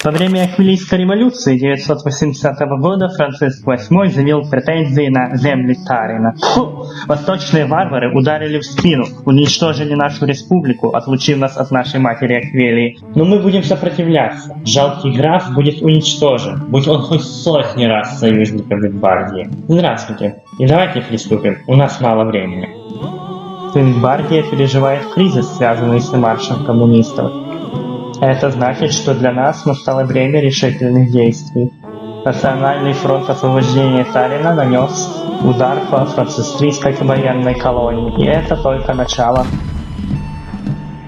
Во время Аквилийской революции 980 года Франциск VIII заявил претензии на земли Тарина. Фу! Восточные варвары ударили в спину, уничтожили нашу республику, отлучив нас от нашей матери Аквилии. Но мы будем сопротивляться. Жалкий граф будет уничтожен, будь он хоть сотни раз союзником Витбардии. Здравствуйте, и давайте приступим, у нас мало времени. Витбардия переживает кризис, связанный с маршем коммунистов. Это значит, что для нас настало время решительных действий. Национальный фронт освобождения Тарина нанес удар по францистрийской военной колонии, и это только начало.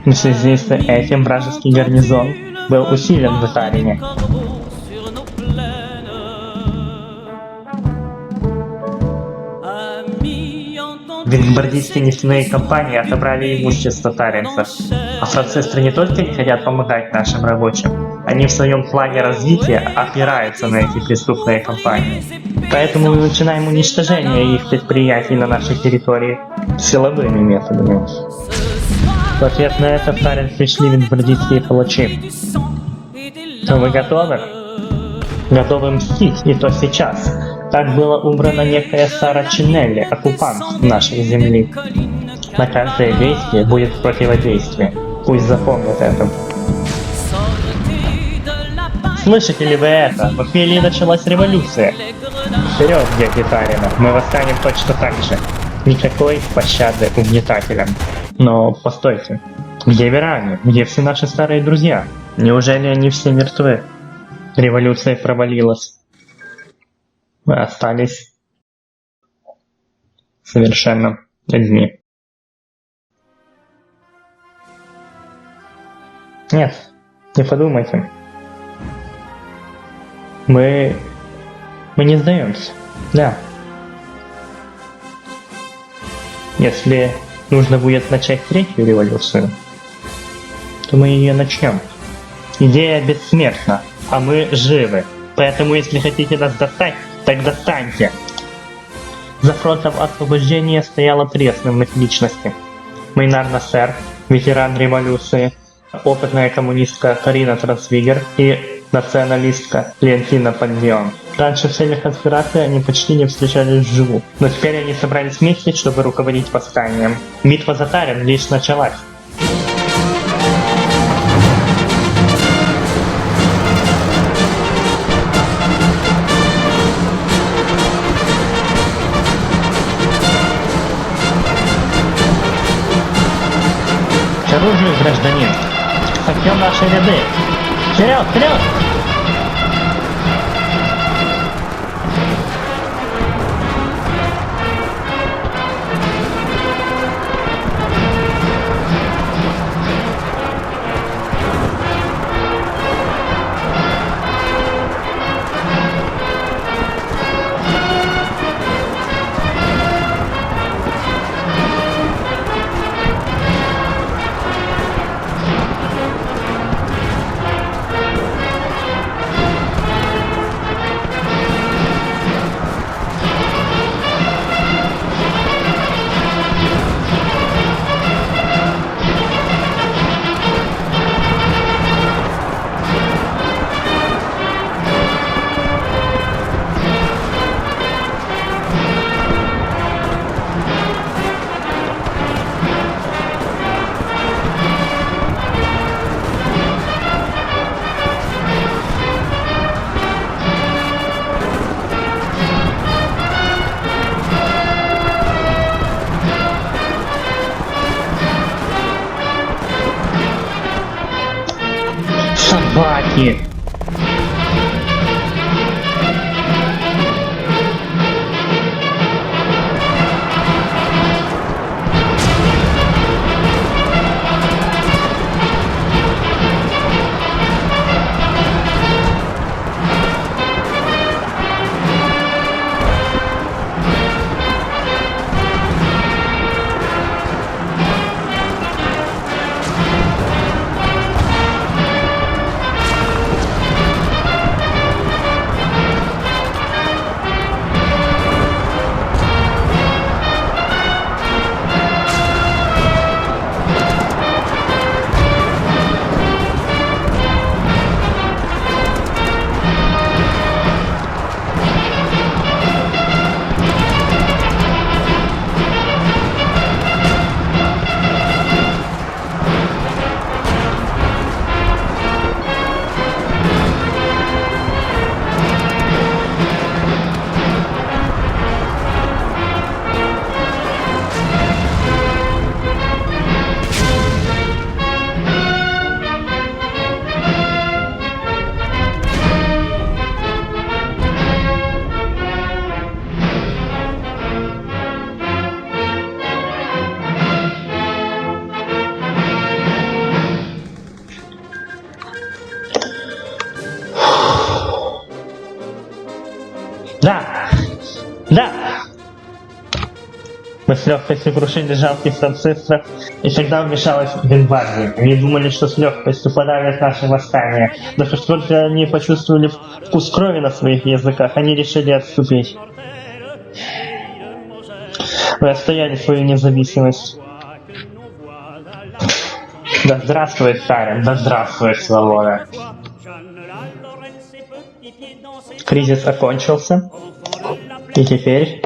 В связи с этим вражеский гарнизон был усилен в Тарине. Витбардийские нефтяные компании отобрали имущество таринцев, а францисты не только не хотят помогать нашим рабочим, они в своем плане развития опираются на эти преступные компании. Поэтому мы начинаем уничтожение их предприятий на нашей территории силовыми методами. В ответ на это в Тарин пришли витбардийские палачи. Вы готовы? Готовы мстить, и то сейчас. Так было убрано некая Сара Чинелли, оккупант нашей земли. На каждое действие будет противодействие. Пусть запомнят это. Слышите ли вы это? В Аквилии началась революция. Вперед, дети Тарина, мы восстанем точно так же. Никакой пощады угнетателям. Но постойте, где Веране? Где все наши старые друзья? Неужели они все мертвы? Революция провалилась. Мы остались совершенно одни. Нет, не подумайте. Мы не сдаемся. Да. Если нужно будет начать третью революцию, то мы ее начнем. Идея бессмертна, а мы живы. Поэтому, если хотите нас достать, так достаньте. За фронтом освобождения стояло три основных личности. Мейнар Нассер, ветеран революции, опытная коммунистка Карина Трансвигер и националистка Леонтина Пандион. Раньше в целях конспирации они почти не встречались вживую, но теперь они собрались вместе, чтобы руководить восстанием. Битва за Тарин лишь началась. К оружию, гражданин! Сомкнем наши ряды! Вперед, вперед! Собаки! Да! Мы с легкостью крушили жалких францисков, и тогда вмешалась Бенбардия. Они думали, что с легкостью подавят наши восстания. Но как только они почувствовали вкус крови на своих языках, они решили отступить. Вы отстояли свою независимость. Да здравствует Тарин, да здравствует свобода. Кризис окончился, и теперь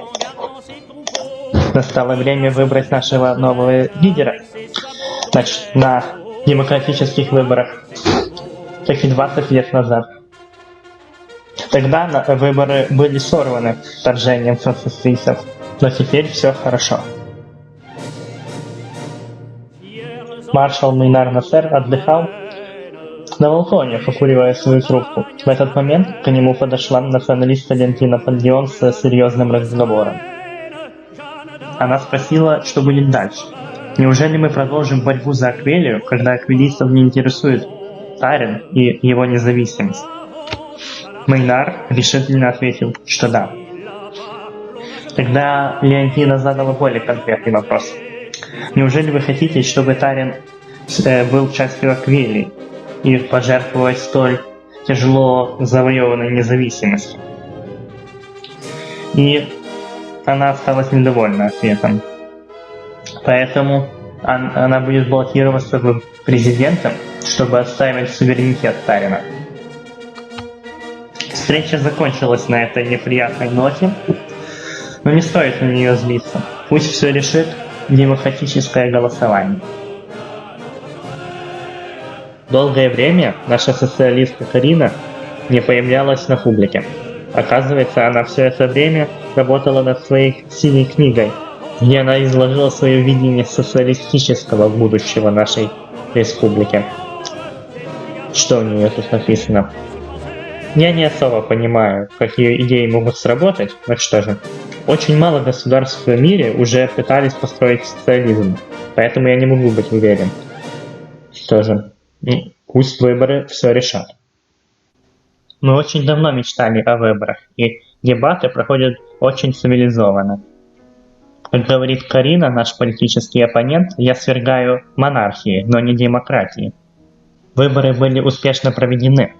настало время выбрать нашего нового лидера. Значит, на демократических выборах, как и 20 лет назад. Тогда выборы были сорваны вторжением францискийцев, но теперь все хорошо. Маршал Мейнар Насер отдыхал на балконе, покуривая свою трубку. В этот момент к нему подошла националист Валентина Пандион с серьезным разговором. Она спросила, что будет дальше. Неужели мы продолжим борьбу за Аквилию, когда аквилистов не интересует Тарин и его независимость? Мейнар решительно ответил, что да. Тогда Леонтина задала более конкретный вопрос. Неужели вы хотите, чтобы Тарин был частью Аквилии и пожертвовать столь тяжело завоеванной независимостью? И она осталась недовольна ответом. Поэтому она будет баллотироваться президентом, чтобы отстаивать суверенитет Тарина. Встреча закончилась на этой неприятной ноте, но не стоит на нее злиться. Пусть все решит демократическое голосование. Долгое время наша социалистка Карина не появлялась на публике. Оказывается, она все это время работала над своей синей книгой, где она изложила свое видение социалистического будущего нашей республики. Что у нее тут написано? Я не особо понимаю, какие идеи могут сработать, но что же. Очень мало государств в мире уже пытались построить социализм, поэтому я не могу быть уверен. Что же, пусть выборы все решат. Мы очень давно мечтали о выборах, и дебаты проходят очень цивилизованно. Как говорит Карина, наш политический оппонент, я свергаю монархии, но не демократии. Выборы были успешно проведены.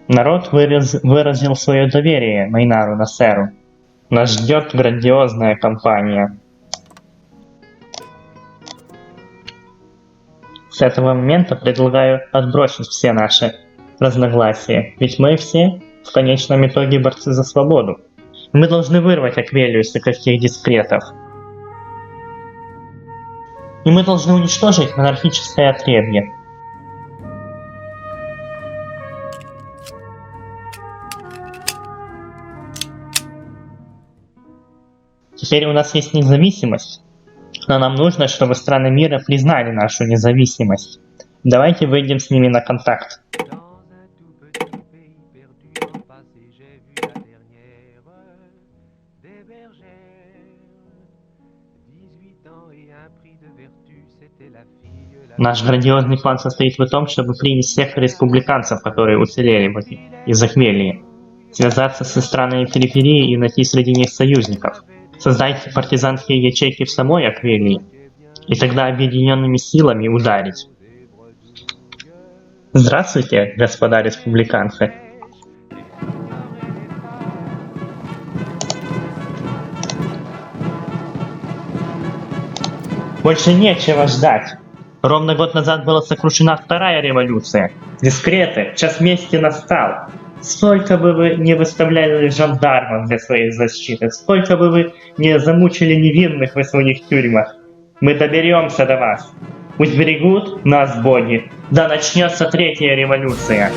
Народ выразил свое доверие Мейнару Насеру. Нас ждет грандиозная кампания. С этого момента предлагаю отбросить все наши разногласия, ведь мы все в конечном итоге борцы за свободу. Мы должны вырвать Аквилию из таких дискретов. И мы должны уничтожить монархическое отребье. Теперь у нас есть независимость, но нам нужно, чтобы страны мира признали нашу независимость. Давайте выйдем с ними на контакт. Наш грандиозный план состоит в том, чтобы принять всех республиканцев, которые уцелели из Аквилии, связаться со странами периферии и найти среди них союзников, создать партизанские ячейки в самой Аквилии, и тогда объединенными силами ударить. Здравствуйте, господа республиканцы. Больше нечего ждать. Ровно год назад была сокрушена вторая революция. Дискреты, час мести настал. Сколько бы вы не выставляли жандармов для своей защиты, сколько бы вы не замучили невинных в своих тюрьмах, мы доберемся до вас. Пусть берегут нас боги, да начнется третья революция.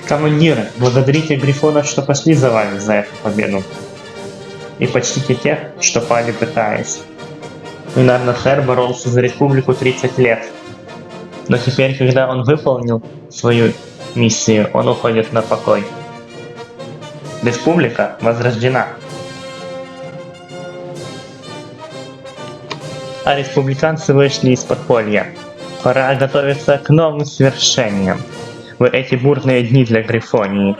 Командиры, благодарите грифонов, что пошли за вами за эту победу. И почтите тех, что пали пытаясь. Минар Насер боролся за республику 30 лет. Но теперь, когда он выполнил свою миссию, он уходит на покой. Республика возрождена. А республиканцы вышли из подполья. Пора готовиться к новым свершениям. В эти бурные дни для Грифонии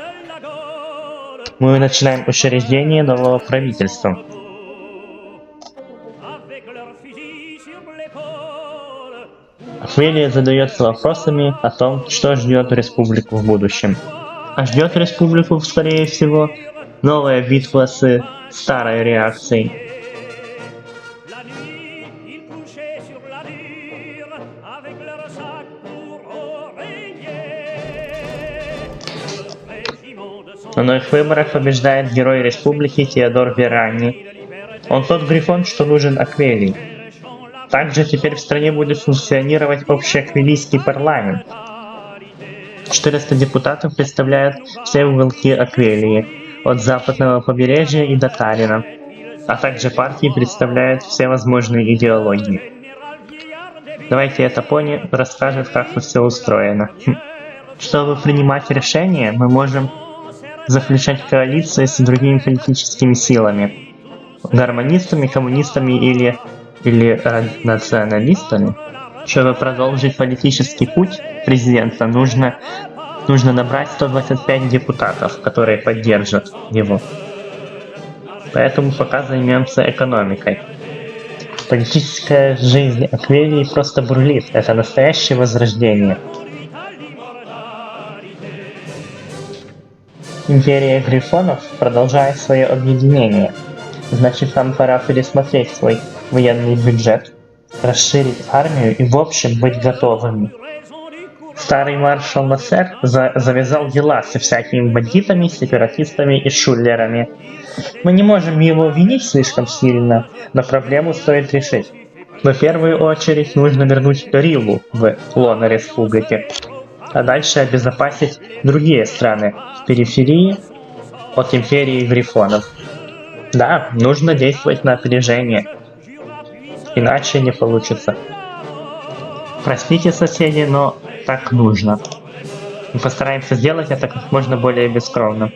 мы начинаем учреждение нового правительства. Аквелия задается вопросами о том, что ждет республику в будущем. А ждет республику, скорее всего, новая битва с старой реакцией. На новых выборах побеждает герой республики Теодор Верани. Он тот грифон, что нужен Аквелии. Также теперь в стране будет функционировать общеаквилийский парламент. 400 депутатов представляют все уголки Аквелии, от западного побережья и до Таллина, а также партии представляют все возможные идеологии. Давайте эта пони расскажет, как тут все устроено. Чтобы принимать решения, мы можем заключать коалиции с другими политическими силами, гармонистами, коммунистами или националистами. Чтобы продолжить политический путь президента, нужно набрать 125 депутатов, которые поддержат его. Поэтому пока займемся экономикой. Политическая жизнь Аквелии просто бурлит. Это настоящее возрождение. Империя Грифонов продолжает свое объединение. Значит, нам пора пересмотреть свой военный бюджет, расширить армию и в общем быть готовыми. Старый маршал Насер завязал дела со всякими бандитами, сепаратистами и шулерами. Мы не можем его винить слишком сильно, но проблему стоит решить. Но в первую очередь нужно вернуть Рилу в лоно республики, а дальше обезопасить другие страны в периферии от империи Грифонов. Да, нужно действовать на опережение, иначе не получится. Простите, соседи, но так нужно. Мы постараемся сделать это как можно более бескровно.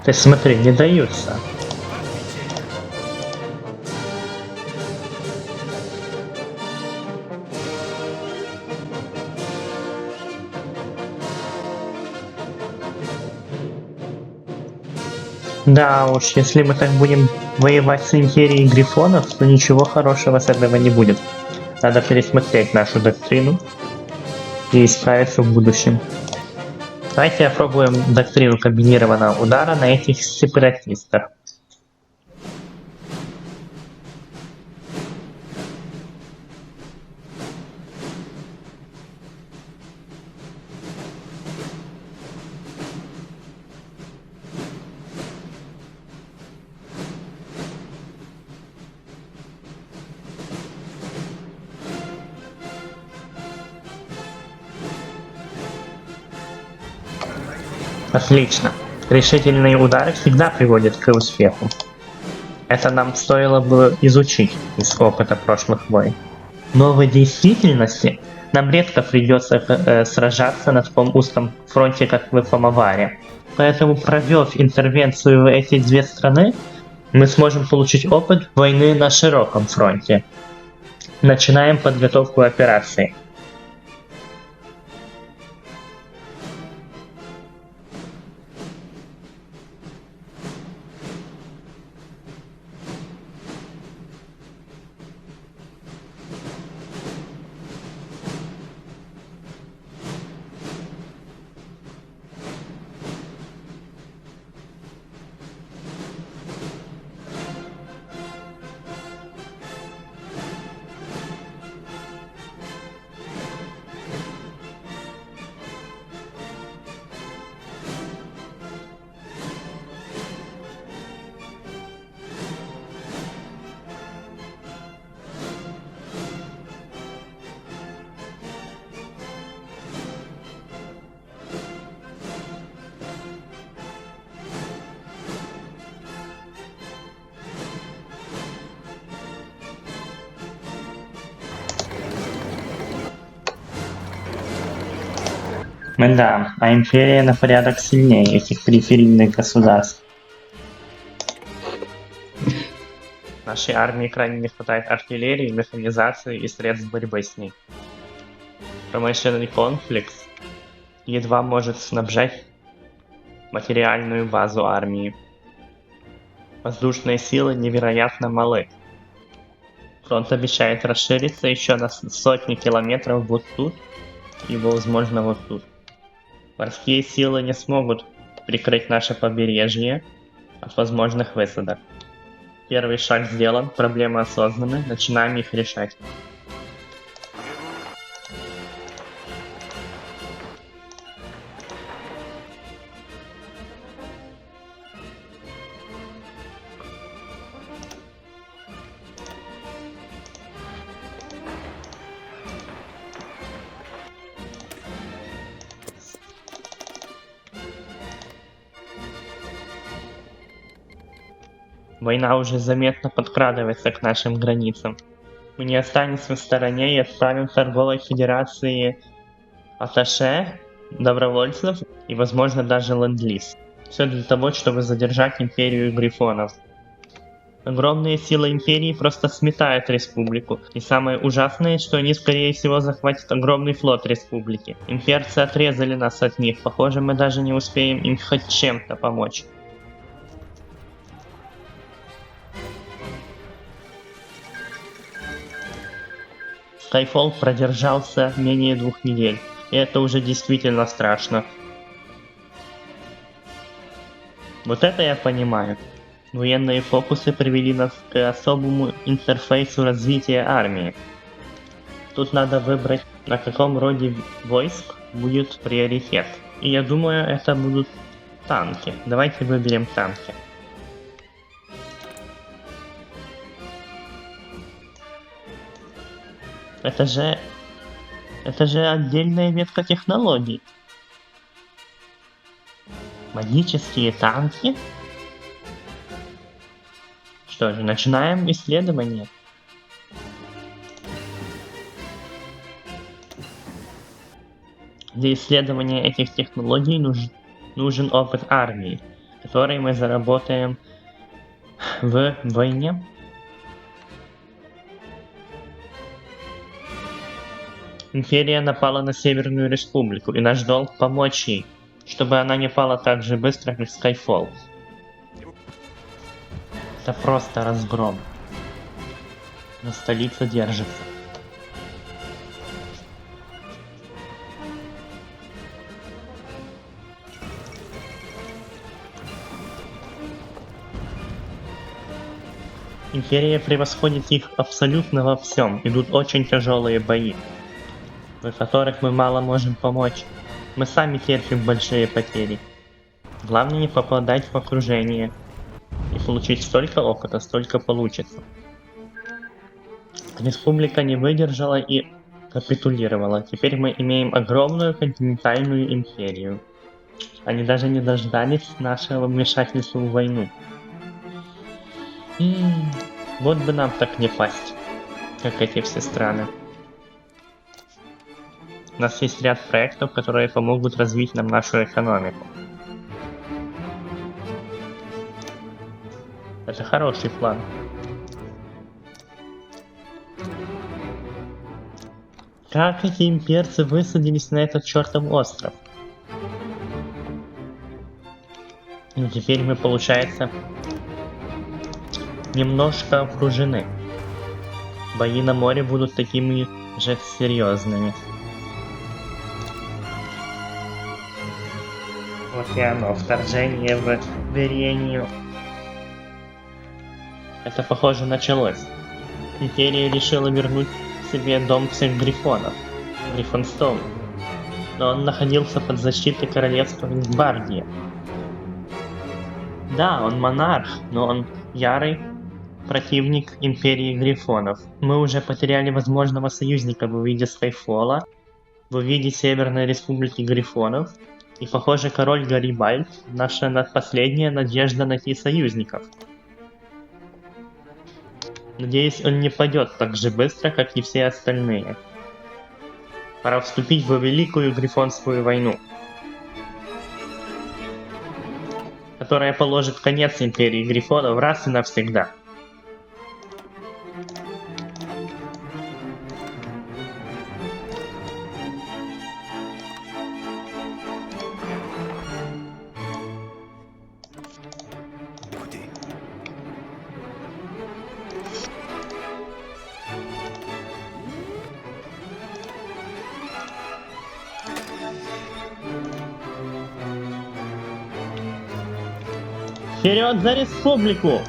Ты смотри, не даются. Да уж, если мы так будем воевать с Империей Грифонов, то ничего хорошего с этого не будет. Надо пересмотреть нашу доктрину и исправиться в будущем. Давайте опробуем доктрину комбинированного удара на этих сепаратистах. Отлично. Решительные удары всегда приводят к успеху. Это нам стоило бы изучить из опыта прошлых войн. Но в действительности нам редко придется сражаться на таком узком фронте, как в Помоваре. Поэтому, провев интервенцию в эти две страны, мы сможем получить опыт войны на широком фронте. Начинаем подготовку операции. Да, а империя на порядок сильнее этих периферийных государств. Нашей армии крайне не хватает артиллерии, механизации и средств борьбы с ней. Промышленный комплекс едва может снабжать материальную базу армии. Воздушные силы невероятно малы. Фронт обещает расшириться еще на сотни километров вот тут и, возможно, вот тут. Морские силы не смогут прикрыть наше побережье от возможных высадок. Первый шаг сделан, проблемы осознаны, начинаем их решать. Война уже заметно подкрадывается к нашим границам. Мы не останемся в стороне и отправим торговой федерации атташе, добровольцев и, возможно, даже ленд-лиз. Все для того, чтобы задержать империю грифонов. Огромные силы империи просто сметают республику. И самое ужасное, что они, скорее всего, захватят огромный флот республики. Имперцы отрезали нас от них. Похоже, мы даже не успеем им хоть чем-то помочь. Skyfall продержался менее 2 недель, и это уже действительно страшно. Вот это я понимаю. Военные фокусы привели нас к особому интерфейсу развития армии. Тут надо выбрать, на каком роде войск будет приоритет. И я думаю, это будут танки. Давайте выберем танки. Это же отдельная ветка технологий. Магические танки? Что же, начинаем исследование. Для исследования этих технологий нужен опыт армии, который мы заработаем в войне. Империя напала на Северную Республику, и наш долг помочь ей, чтобы она не пала так же быстро, как Skyfall. Это просто разгром. Но столица держится. Империя превосходит их абсолютно во всем. Идут очень тяжелые бои, в которых мы мало можем помочь. Мы сами терпим большие потери. Главное не попадать в окружение и получить столько опыта, столько получится. Республика не выдержала и капитулировала. Теперь мы имеем огромную континентальную империю. Они даже не дождались нашего вмешательства в войну. Вот бы нам так не пасть, как эти все страны. У нас есть ряд проектов, которые помогут развить нам нашу экономику. Это хороший план. Как эти имперцы высадились на этот чертов остров? Ну теперь мы, получается, немножко окружены. Бои на море будут такими же серьезными. Вот и оно, вторжение в Верению. Это, похоже, началось. Империя решила вернуть себе дом всех грифонов, Гриффонстоун. Но он находился под защитой королевства Вингбардия. Да, он монарх, но он ярый противник империи грифонов. Мы уже потеряли возможного союзника в виде Skyfall, в виде Северной Республики Грифонов. И, похоже, король Гарибальд – наша последняя надежда найти союзников. Надеюсь, он не падет так же быстро, как и все остальные. Пора вступить в Великую Грифонскую войну. которая положит конец империи Грифонов раз и навсегда. Écoutez. Вперед за республику!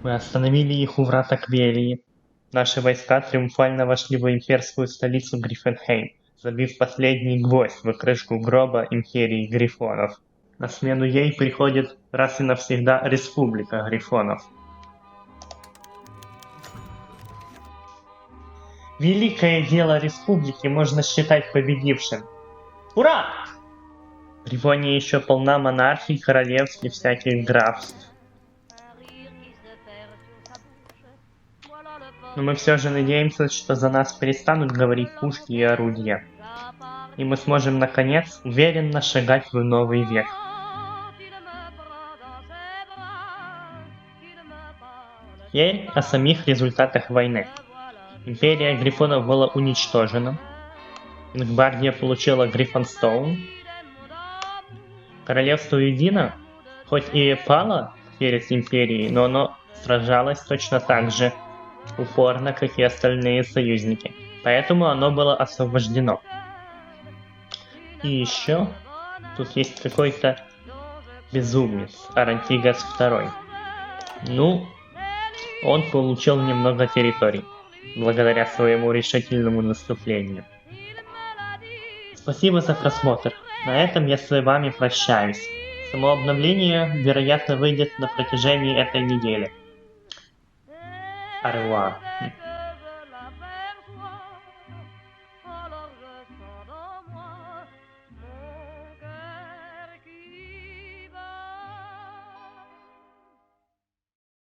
Мы остановили их у врат Аквелии. Наши войска триумфально вошли в имперскую столицу Гриффенхейм, забив последний гвоздь в крышку гроба империи Грифонов. На смену ей приходит раз и навсегда Республика Грифонов. Великое дело Республики можно считать победившим. Ура! Грифония еще полна монархий, королевств и всяких графств. Но мы все же надеемся, что за нас перестанут говорить пушки и орудия. И мы сможем, наконец, уверенно шагать в новый век. Теперь о самих результатах войны. Империя Грифонов была уничтожена. Ингвардия получила Гриффонстоун. Королевство Юдина, хоть и пало перед Империей, но оно сражалось точно так же упорно, как и остальные союзники. Поэтому оно было освобождено. И еще тут есть какой-то безумец, Арантигас II. Ну, он получил немного территорий, благодаря своему решительному наступлению. Спасибо за просмотр. На этом я с вами прощаюсь. Само обновление, вероятно, выйдет на протяжении этой недели. Au revoir.